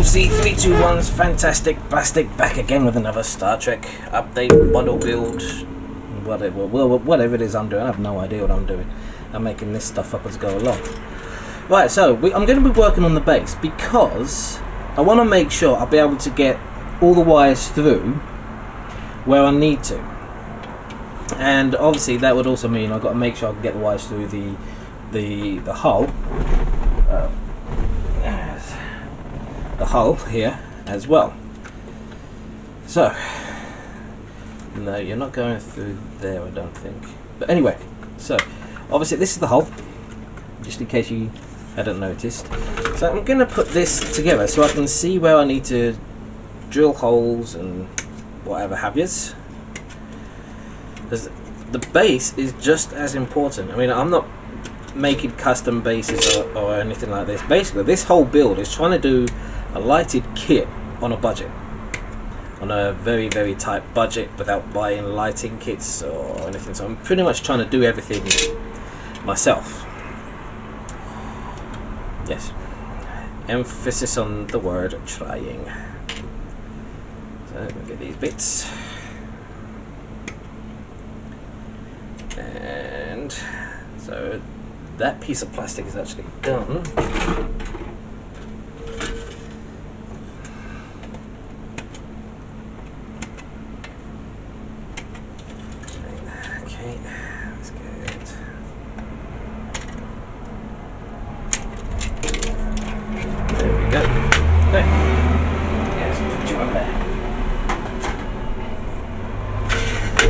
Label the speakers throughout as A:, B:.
A: C321's Fantastic Plastic back again with another Star Trek update, model build, whatever it is I'm doing. I have no idea what I'm doing. I'm making this stuff up as I go along. Right, so I'm going to be working on the base because I want to make sure I'll be able to get all the wires through where I need to. And obviously that would also mean I've got to make sure I can get the wires through the hull. The hull here as well. So no, you're not going through there, I don't think. But anyway, so obviously this is the hull, just in case you hadn't noticed. So I'm going to put this together so I can see where I need to drill holes and whatever have yous. Because the base is just as important. I mean, I'm not making custom bases or anything like this. Basically, this whole build is trying to do a lighted kit on a budget, on a very, very tight budget, without buying lighting kits or anything. So I'm pretty much trying to do everything myself. Yes, emphasis on the word trying. So let me get these bits, and so that piece of plastic is actually done. Okay, that's good. There we go. There. Yes, put you on there.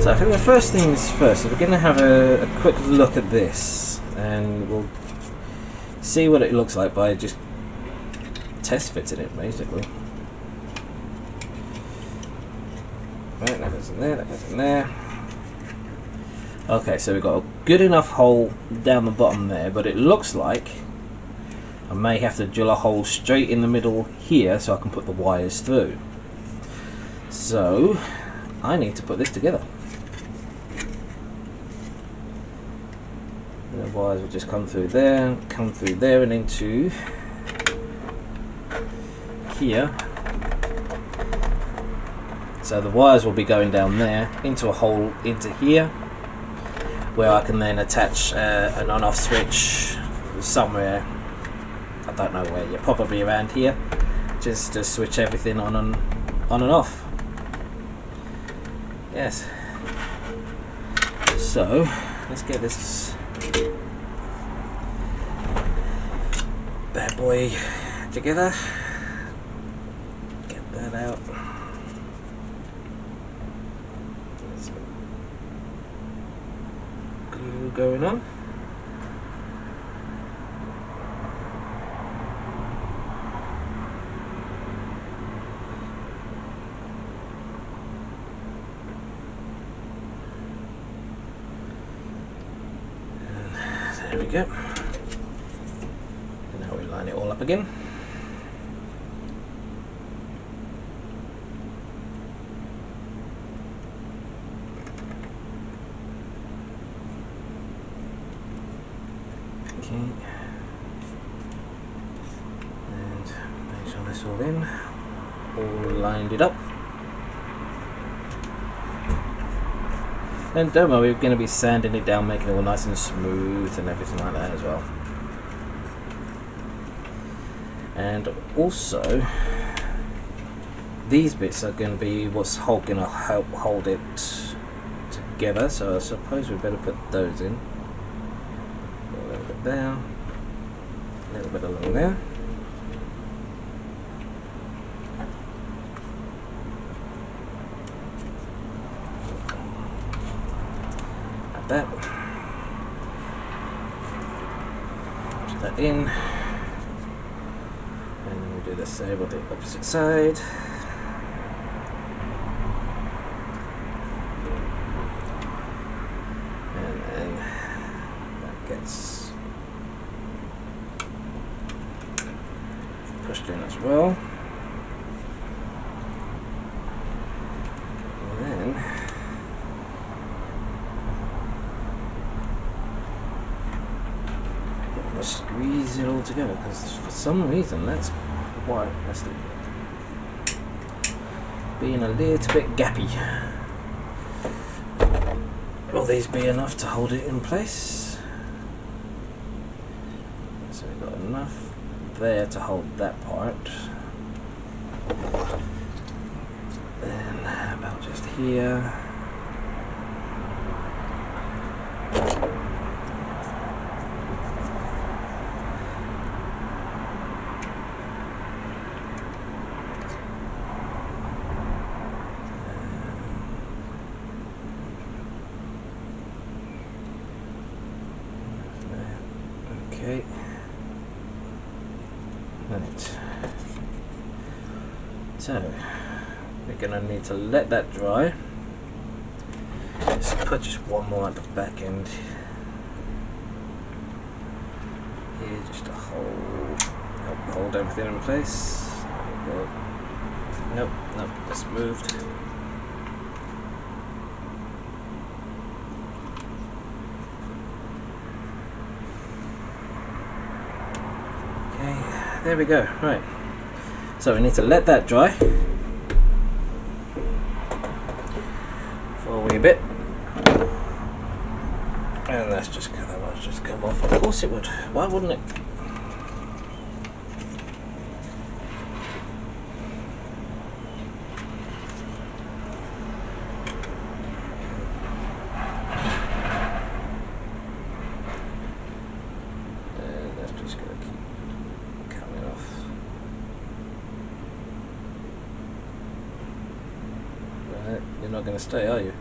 A: So I think the first things first, we're going to have a quick look at this, and we'll see what it looks like by just test fitting it, basically. Right, that goes in there, that goes in there. Okay, so we've got a good enough hole down the bottom there, but it looks like I may have to drill a hole straight in the middle here so I can put the wires through. So I need to put this together. And the wires will just come through there, and into here. So the wires will be going down there into a hole into here, where I can then attach an on-off switch somewhere. I don't know where yet, probably around here, just to switch everything on and off. Yes. So let's get this bad boy together. Get that out. There's glue going on. There we go. And now we line it all up again. Okay. And make sure that's all in. All lined it up. And don't worry, we're going to be sanding it down, making it all nice and smooth and everything like that as well. And also, these bits are going to be what's going to help hold it together. So I suppose we better put those in. A little bit there, a little bit along there. That. Put that in, and then we do the same with the opposite side. And then that gets pushed in as well. And then squeeze it all together, because for some reason that's quite, that's being a little bit gappy. Will these be enough to hold it in place? So we've got enough there to hold that part. Then how about just here? Okay. Right. So we're gonna need to let that dry. Just put just one more at the back end. Here, just to hold everything in place. There we go. Nope, nope, it's moved. There we go, right. So we need to let that dry for a wee bit. And that's just gonna just come off. Of course it would. Why wouldn't it? And that's just gonna keep coming off. Right, you're not going to stay, are you?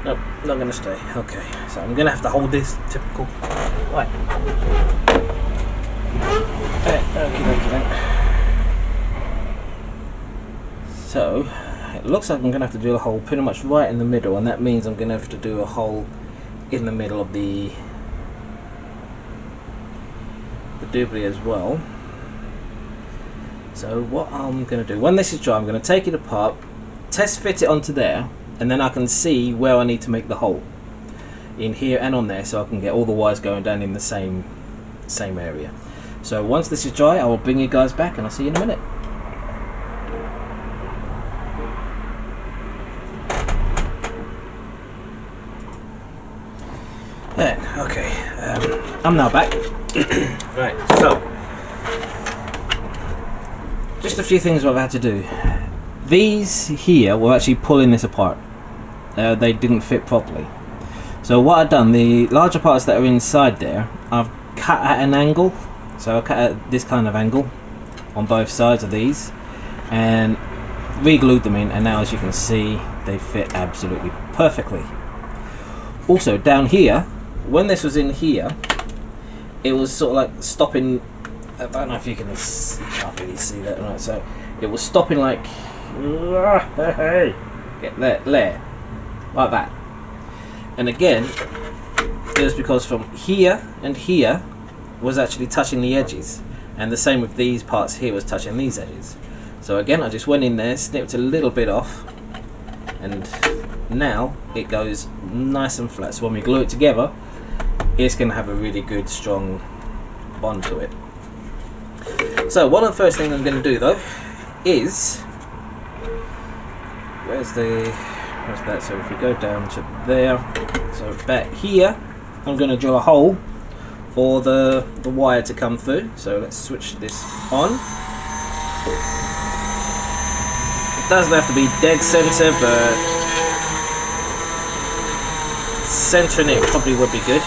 A: Nope, not going to stay. Okay, so I'm going to have to hold this. Typical. Right. Okay, then. So, it looks like I'm going to have to do a hole pretty much right in the middle, and that means I'm going to have to do a hole in the middle of the doobly as well. So what I'm going to do, when this is dry, I'm going to take it apart, test fit it onto there, and then I can see where I need to make the hole in here and on there, so I can get all the wires going down in the same area. So once this is dry, I will bring you guys back and I'll see you in a minute. Okay, I'm now back. Right, so just a few things I've had to do. These here were actually pulling this apart. They didn't fit properly. So what I've done, the larger parts that are inside there, I've cut at an angle. So I cut at this kind of angle on both sides of these and re-glued them in, and now as you can see they fit absolutely perfectly. Also down here, when this was in here, it was sort of like stopping. I don't know if you can can't really see that, right? So it was stopping like get there, like that. And again, it was because from here and here was actually touching the edges, and the same with these parts here was touching these edges. So again, I just went in there, snipped a little bit off, and now it goes nice and flat. So when we glue it together, it's going to have a really good strong bond to it. So one of the first things I'm going to do though is, where's that? So if we go down to there, so back here, I'm going to drill a hole for the wire to come through. So let's switch this on. It doesn't have to be dead center, but centering it probably would be good.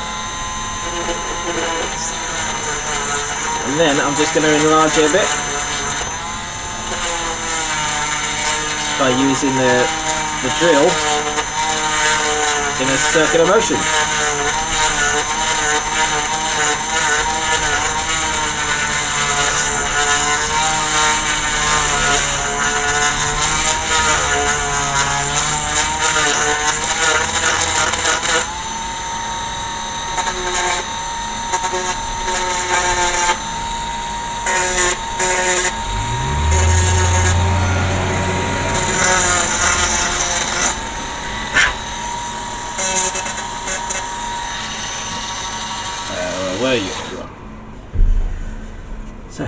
A: And then I'm just going to enlarge it a bit by using the drill in a circular motion. Where are you? So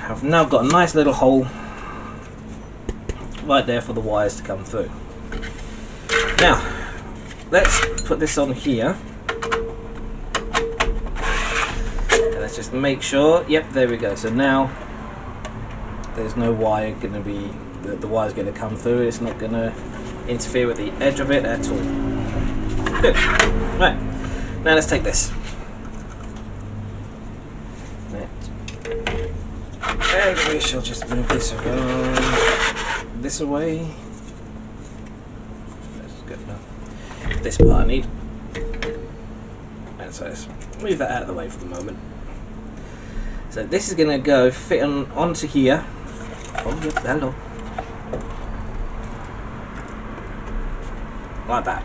A: I've now got a nice little hole right there for the wires to come through. Now, let's put this on here. And let's just make sure, yep, there we go. So now, there's no wire going to be, the wire's going to come through. It's not going to interfere with the edge of it at all. Good. Right. Now let's take this. And we shall just move this around, this away. That's good enough. This part I need. And so let's move that out of the way for the moment. So this is going to go fit onto here. Oh, yep, hello. Like that.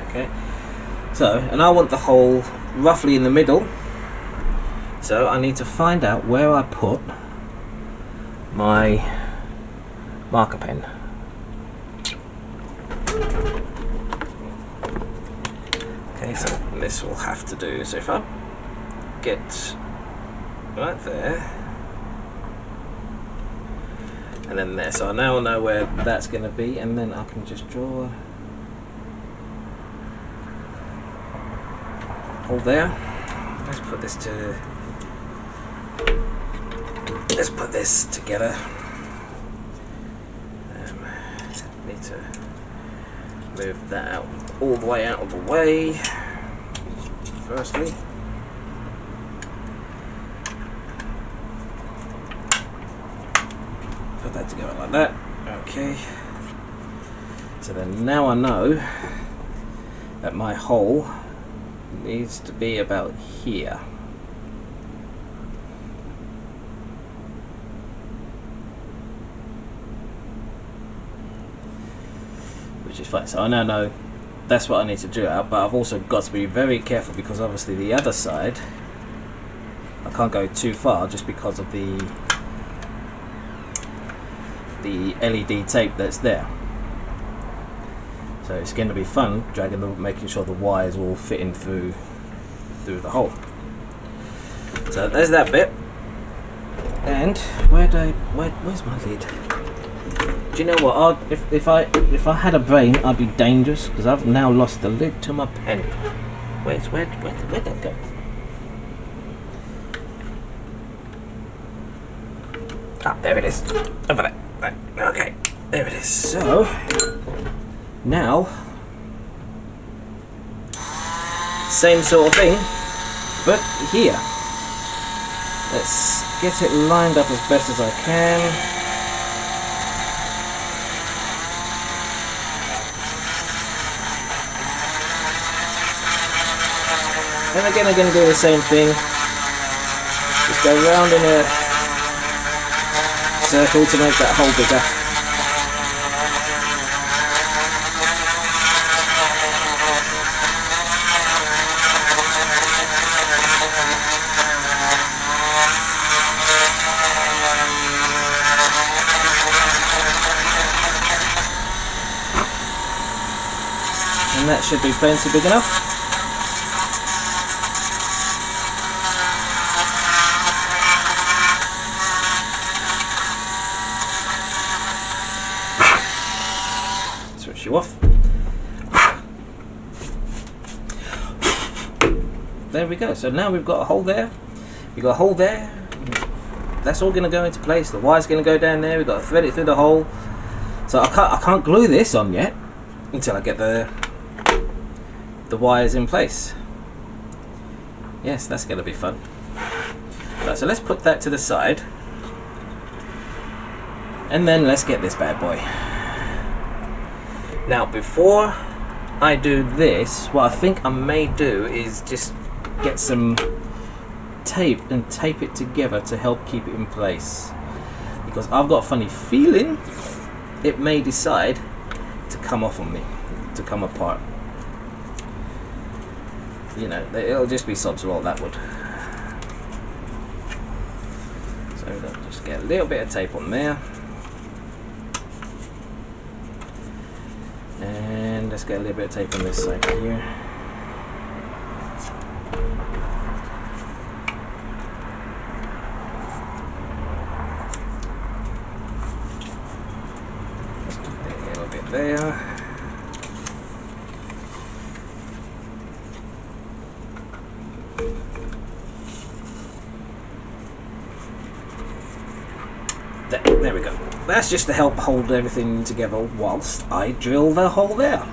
A: Okay. So, and I want the hole roughly in the middle. So I need to find out where I put my marker pen. Okay, so this will have to do. So if I get right there, and then there, so I now know where that's going to be, and then I can just draw a hole there. Let's put this together. Need to move that out all the way out of the way. Firstly, put that together like that. Okay. So then now I know that my hole needs to be about here. Which is fine. So I now know that's what I need to do out, but I've also got to be very careful because obviously the other side I can't go too far just because of the LED tape that's there. So it's going to be fun making sure the wires all fitting through the hole. So there's that bit. And where's my lid? Do you know what? If I had a brain, I'd be dangerous because I've now lost the lid to my pen. Where'd that go? Ah, there it is. Over there. Right. Okay, there it is. So now, same sort of thing, but here. Let's get it lined up as best as I can. And again, I'm going to do the same thing. Just go round in a circle to make that hole bigger. And that should be plenty big enough. Switch you off. There we go. So now we've got a hole there. We've got a hole there. That's all going to go into place. The wire's going to go down there. We've got to thread it through the hole. So I can't glue this on yet until I get the wires in place. Yes, that's going to be fun. Right, so let's put that to the side. And then let's get this bad boy. Now, before I do this, what I think I may do is just get some tape and tape it together to help keep it in place. Because I've got a funny feeling it may decide to come off on me, to come apart. You know, it'll just be sod's law, that would. So we'll just get a little bit of tape on there. And let's get a little bit of tape on this side here. There we go. That's just to help hold everything together whilst I drill the hole there.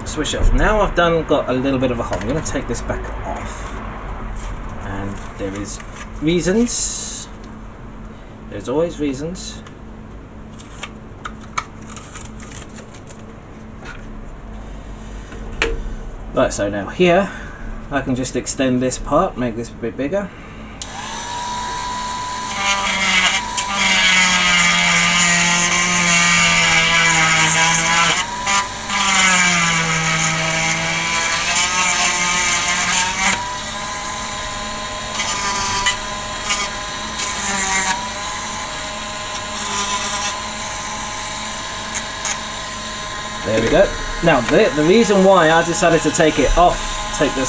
A: Switch off. Now I've got a little bit of a hole. I'm going to take this back off, and there is reasons. There's always reasons. Right, so now here I can just extend this part, make this a bit bigger. There we go. Now the reason why I decided to take this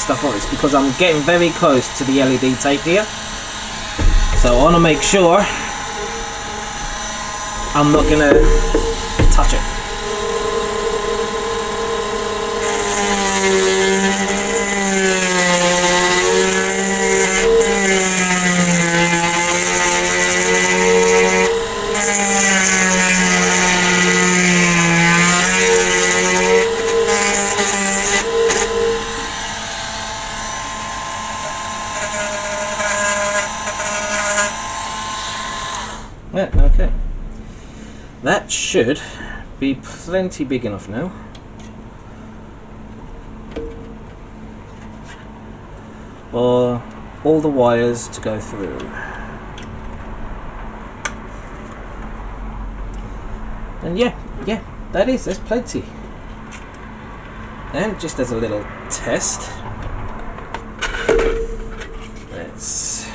A: stuff off is because I'm getting very close to the LED tape here. So I want to make sure I'm not going to touch it. Yeah, okay. That should be plenty big enough now. For all the wires to go through. And yeah, that's plenty. And just as a little test, let's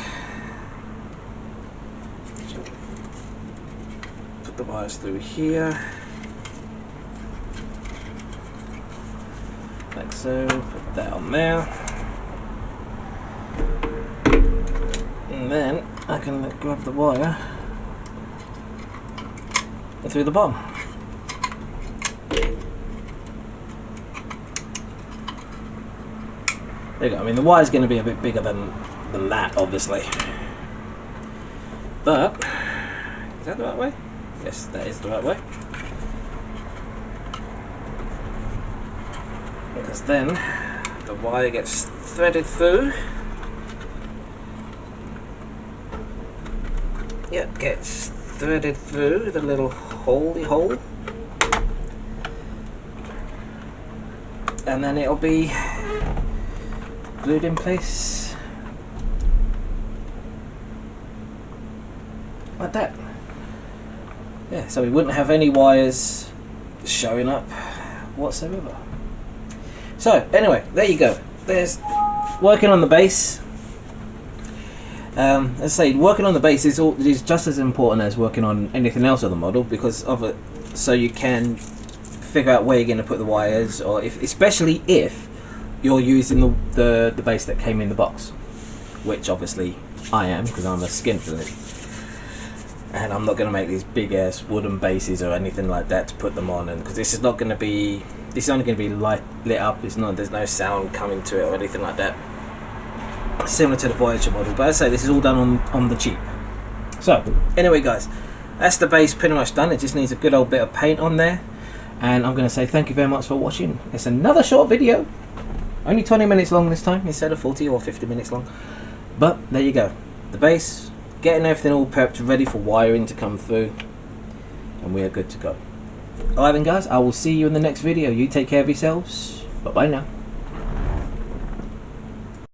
A: put the wires through here, like so. Put that on there, and then I can grab the wire through the bottom. There you go. I mean, the wire's going to be a bit bigger than that, obviously. But is that the right way? Yes, that is the right way. Because then the wire gets threaded through. Yep, gets threaded through the little holy hole. And then it'll be glued in place like that. Yeah, so we wouldn't have any wires showing up whatsoever. So anyway, there you go. There's working on the base. As I say, working on the base is just as important as working on anything else on the model, because of it, so you can figure out where you're going to put the wires, or especially if you're using the base that came in the box, which obviously I am, because I'm a skinflint, and I'm not going to make these big ass wooden bases or anything like that to put them on, and because this is only going to be lit up. There's no sound coming to it or anything like that, similar to the Voyager model. But as I say, this is all done on the cheap. So anyway guys, that's the base pretty much done. It just needs a good old bit of paint on there, and I'm going to say thank you very much for watching. It's another short video, only 20 minutes long this time instead of 40 or 50 minutes long. But there you go, the base, getting everything all prepped, ready for wiring to come through, and we are good to go. Alright then guys, I will see you in the next video. You take care of yourselves. Bye bye now.